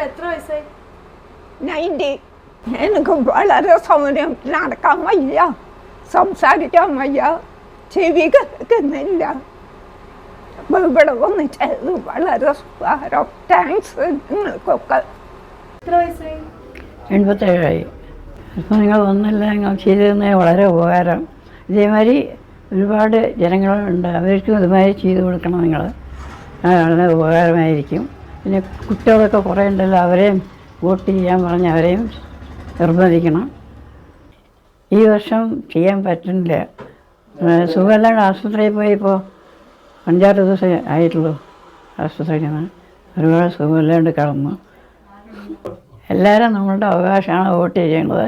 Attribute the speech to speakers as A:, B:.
A: എത്ര വയസ്സായി?
B: 90. എനിക്ക് വളരെ സമയം നടക്കാൻ വയ്യ, സംസാരിക്കാൻ വയ്യ, ചെവി കേൾക്കുന്നില്ല. ഇവിടെ വന്നിട്ട് വളരെ ഉപകാരം. താങ്ക്സ് നിങ്ങൾക്കൊക്കെ.
A: എത്ര വയസ്സായി?
C: 87. അപ്പോൾ നിങ്ങൾ ഒന്നല്ല നിങ്ങൾ ചെയ്തിരുന്നത് വളരെ ഉപകാരം. ഇതേമാതിരി ഒരുപാട് ജനങ്ങളുണ്ട്, അവർക്കും ഇതുമാതിരി ചെയ്തു കൊടുക്കണം നിങ്ങൾ. വളരെ ഉപകാരമായിരിക്കും. പിന്നെ കുട്ടികളൊക്കെ കുറേ ഉണ്ടല്ലോ, അവരെയും വോട്ട് ചെയ്യാൻ പറഞ്ഞ് അവരെയും നിർബന്ധിക്കണം. ഈ വർഷം ചെയ്യാൻ പറ്റുന്നില്ല. സുഖമല്ലാണ്ട് ആശുപത്രിയിൽ പോയി ഇപ്പോൾ 5-6 ദിവസം ആയിട്ടുള്ളൂ. ആശുപത്രിയിൽ നിന്ന് ഒരുപാട് സുഖമില്ലാണ്ട് കിടന്നു. എല്ലാവരും നമ്മളുടെ അവകാശമാണ് വോട്ട് ചെയ്യേണ്ടത്.